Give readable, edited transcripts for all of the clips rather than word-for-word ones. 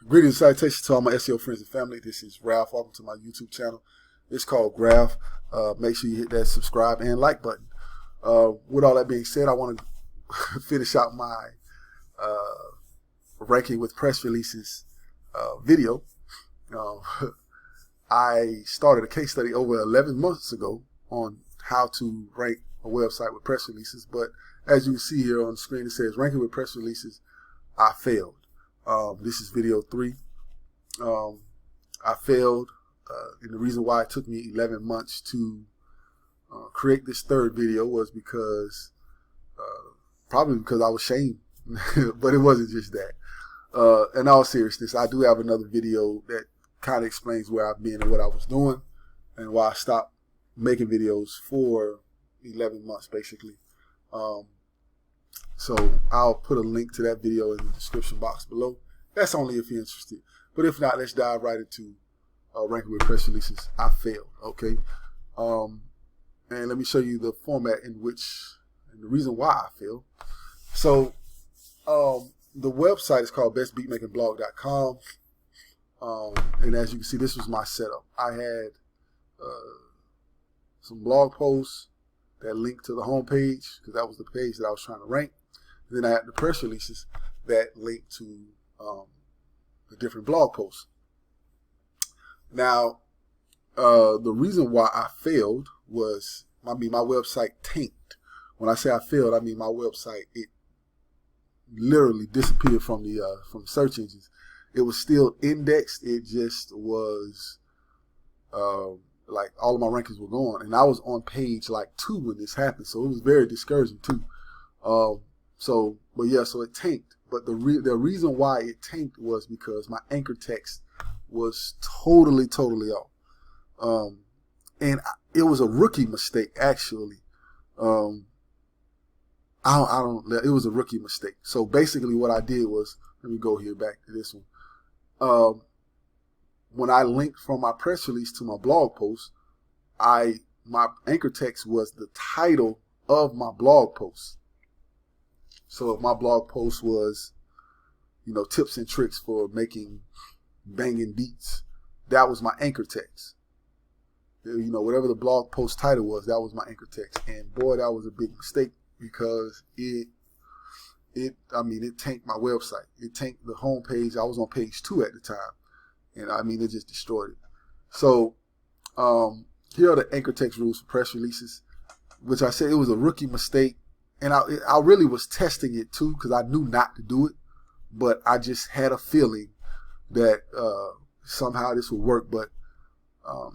Greetings and salutations to all my SEO friends and family. This is Ralph. Welcome to my YouTube channel. It's called Graph. Make sure you hit that subscribe and like button. With all that being said, I want to finish out my ranking with press releases video. I started a case study over 11 months ago on how to rank a website with press releases, but as you can see here on the screen, it says ranking with press releases, I failed. This is video 3. I failed, and the reason why it took me 11 months to create this third video was because, probably because I was shamed, but it wasn't just that. In all seriousness, I do have another video that kind of explains where I've been and what I was doing and why I stopped making videos for 11 months, basically. So I'll put a link to that video in the description box below. That's only if you're interested. But if not, let's dive right into ranking with press releases. I failed, okay? And let me show you the format in which, and the reason why I failed. So the website is called bestbeatmakingblog.com. And as you can see, this was my setup. I had some blog posts that linked to the homepage, because that was the page that I was trying to rank. And then I had the press releases that linked to the different blog posts. Now, the reason why I failed was, my website tanked. When I say I failed, I mean my website, it literally disappeared from the search engines. It was still indexed. It just was like all of my rankings were gone, and I was on page like 2 when this happened, so it was very discouraging too. So it tanked. But the reason why it tanked was because my anchor text was totally off. And it was a rookie mistake, actually. It was a rookie mistake. So basically what I did was, let me go here back to this one. When I linked from my press release to my blog post, my anchor text was the title of my blog post. So if my blog post was, tips and tricks for making banging beats, that was my anchor text. Whatever the blog post title was, that was my anchor text. And boy, that was a big mistake, because it tanked my website. It tanked the homepage. I was on page 2 at the time. And it just destroyed it. So here are the anchor text rules for press releases, which I said it was a rookie mistake. And I really was testing it too, because I knew not to do it, but I just had a feeling that somehow this would work. But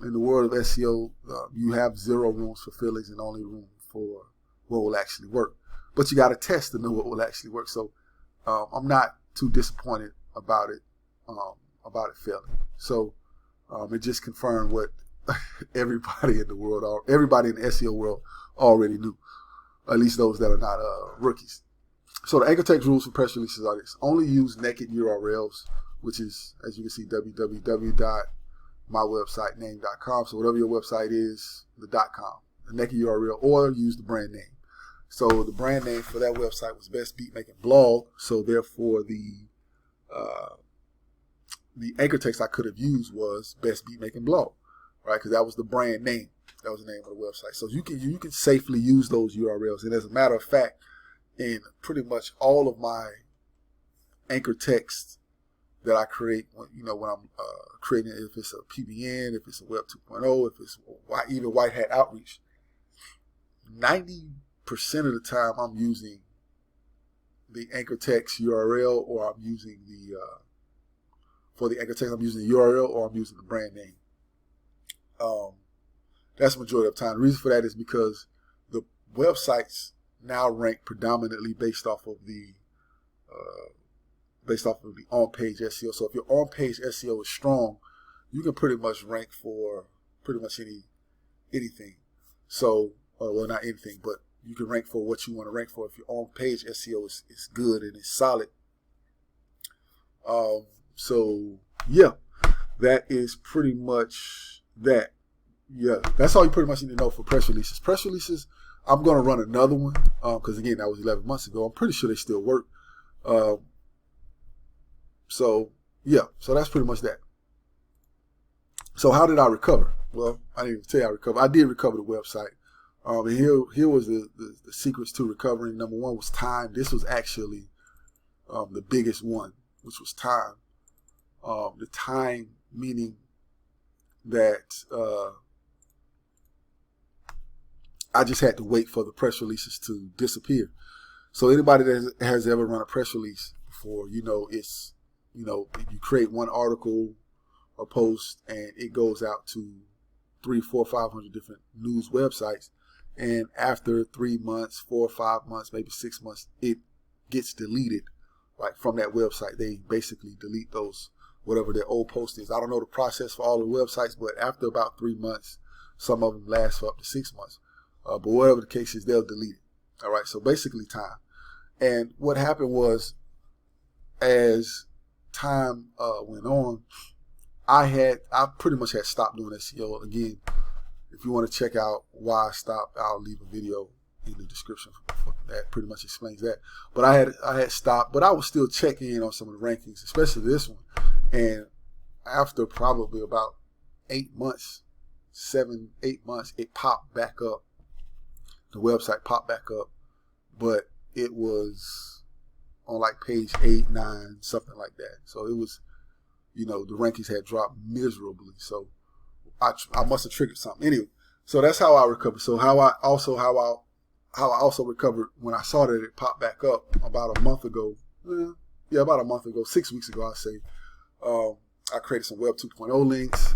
in the world of SEO, you have 0 rooms for feelings and only room for what will actually work. But you got to test to know what will actually work. So I'm not too disappointed about it failing. So it just confirmed what everybody in the world, or everybody in the SEO world already knew. At least those that are not rookies. So the anchor text rules for press releases are this: only use naked URLs, which is, as you can see, www.mywebsitename.com. So whatever your website is, the .com, the naked URL, or use the brand name. So the brand name for that website was Best Beat Making Blog. So therefore, the anchor text I could have used was Best Beat Making Blog, right? Because that was the brand name. That was the name of the website. So you can safely use those URLs. And as a matter of fact, in pretty much all of my anchor text that I create, when I'm creating, if it's a PBN, if it's a Web 2.0, if it's even White Hat Outreach, 90% of the time I'm using the anchor text URL, or I'm using for the anchor text, I'm using the URL, or I'm using the brand name. That's the majority of the time. The reason for that is because the websites now rank predominantly based off of the on-page SEO. So if your on-page SEO is strong, you can pretty much rank for pretty much anything. So, well, not anything, but you can rank for what you want to rank for if your on-page SEO is good and it's solid. So yeah, that is pretty much that. Yeah, that's all you pretty much need to know for press releases. Press releases, I'm going to run another one because, again, that was 11 months ago. I'm pretty sure they still work. So yeah, so that's pretty much that. So how did I recover? Well, I didn't even tell you I recovered. I did recover the website. And here was the secrets to recovering. Number one was time. This was actually the biggest one, which was time. The time meaning that I just had to wait for the press releases to disappear. So anybody that has ever run a press release before, it's, you create one article or post and it goes out to 300, 400, 500 different news websites. And after 3 months, 4 or 5 months, maybe 6 months, it gets deleted. Like from that website, they basically delete those, whatever their old post is. I don't know the process for all the websites, but after about 3 months, some of them last for up to 6 months. But whatever the case is, they'll delete it. All right, so basically time. And what happened was, as time went on, I pretty much had stopped doing SEO. Again, if you want to check out why I stopped, I'll leave a video in the description for that. Pretty much explains that. But I had stopped, but I was still checking in on some of the rankings, especially this one. And after probably about 8 months, 7, 8 months, it popped back up. The website popped back up, but it was on like page 8, 9, something like that. So it was, the rankings had dropped miserably. So I must have triggered something. Anyway, so that's how I recovered. So how I also recovered when I saw that it popped back up about a month ago. About a month ago, 6 weeks ago, I say. I created some Web 2.0 links,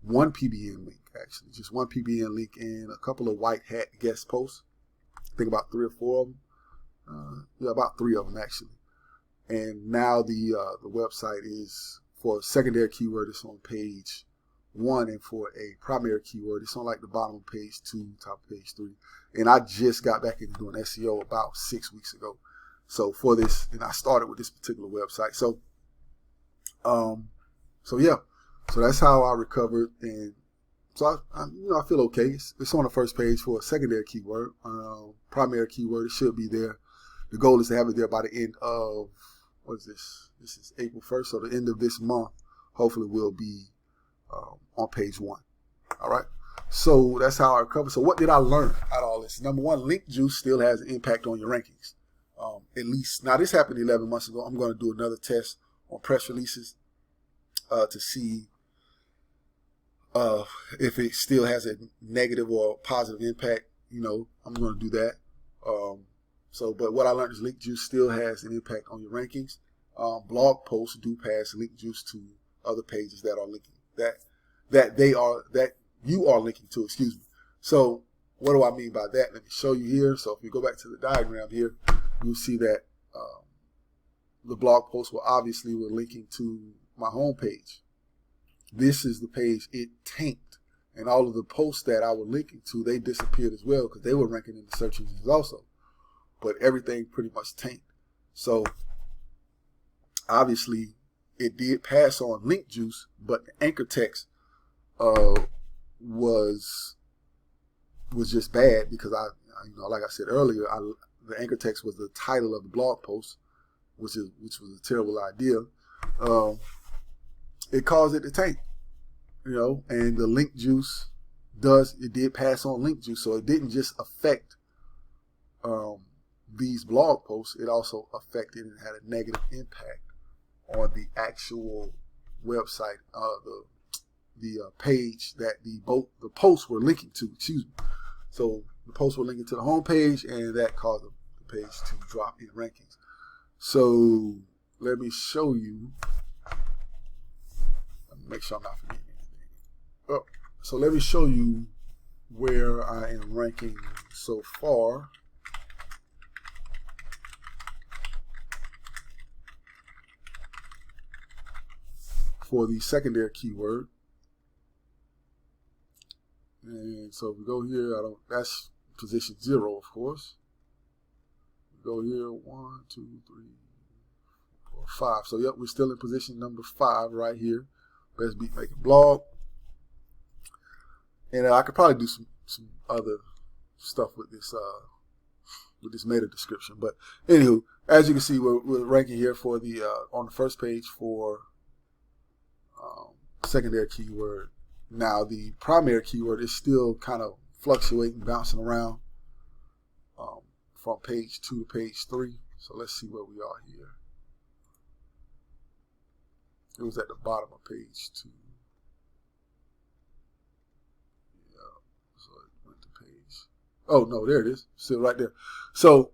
one PBN link actually, just one PBN link, and a couple of white hat guest posts. I think about 3 or 4 of them. About 3 of them actually. And now the website is, for a secondary keyword, it's on page 1, and for a primary keyword, it's on like the bottom of page 2, top of page 3. And I just got back into doing SEO about 6 weeks ago. So for this, and I started with this particular website. So yeah, so that's how I recovered, and so I feel okay. It's on the first page for a secondary keyword. Primary keyword, it should be there. The goal is to have it there by the end of, what is this? This is April 1st, so the end of this month, hopefully will be on page 1. All right. So that's how I recovered. So what did I learn out of all this? Number one, link juice still has an impact on your rankings. At least, now this happened 11 months ago. I'm going to do another test on press releases to see if it still has a negative or positive impact. I'm going to do that. But what I learned is link juice still has an impact on your rankings. Blog posts do pass link juice to other pages that are linking that you are linking to. Excuse me. So what do I mean by that? Let me show you here. So if you go back to the diagram here, you'll see that the blog posts were linking to my home page. This is the page it tanked, and all of the posts that I was linking to, they disappeared as well because they were ranking in the search engines also. But everything pretty much tanked. So obviously it did pass on link juice, but the anchor text was just bad because like I said earlier, the anchor text was the title of the blog post, which was a terrible idea. It caused it to tank, and the link juice did pass on link juice, so it didn't just affect these blog posts, it also affected and had a negative impact on the actual website, the page that the posts were linking to. Excuse me. So the posts were linking to the home page, and that caused the page to drop in rankings. So let me show you. Make sure I'm not forgetting anything. So let me show you where I am ranking so far. For the secondary keyword. And so if we go here, that's position 0, of course. We go here, 1, 2, 3, 4, 5. So yep, we're still in position number 5 right here. Best beat making blog. And I could probably do some other stuff with this meta description. But anywho, as you can see, we're ranking here for the on the first page for secondary keyword. Now the primary keyword is still kind of fluctuating, bouncing around from page 2 to page 3. So let's see where we are here. It was at the bottom of page 2. Yeah, so it went to page. Oh no, there it is, still right there. So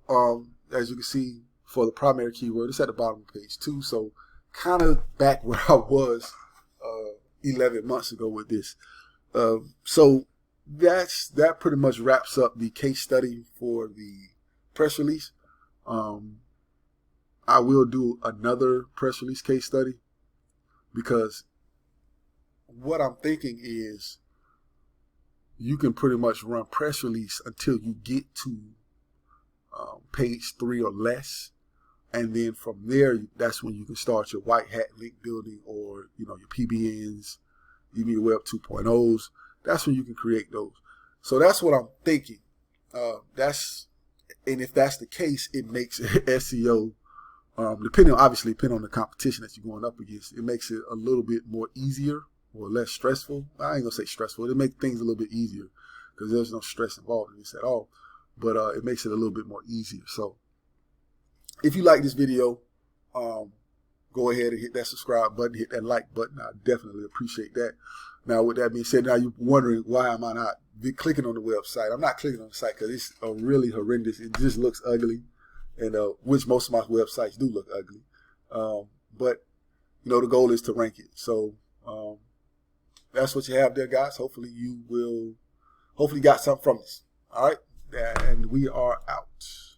as you can see, for the primary keyword, it's at the bottom of page 2. So kind of back where I was 11 months ago with this. So that pretty much wraps up the case study for the press release. I will do another press release case study, because what I'm thinking is you can pretty much run press release until you get to page 3 or less. And then from there, that's when you can start your white hat link building, or your PBNs, even your Web 2.0s. That's when you can create those. So that's what I'm thinking. And if that's the case, it makes SEO, depending on the competition that you're going up against, it makes it a little bit more easier or less stressful. I ain't gonna say stressful. It makes things a little bit easier because there's no stress involved in this at all. But it makes it a little bit more easier. So if you like this video, go ahead and hit that subscribe button, hit that like button. I definitely appreciate that. Now, with that being said, now you're wondering, why am I not clicking on the website? I'm not clicking on the site because it's a really horrendous. It just looks ugly, and which most of my websites do look ugly. But the goal is to rank it. So that's what you have there, guys. Hopefully you got something from this. All right, and we are out.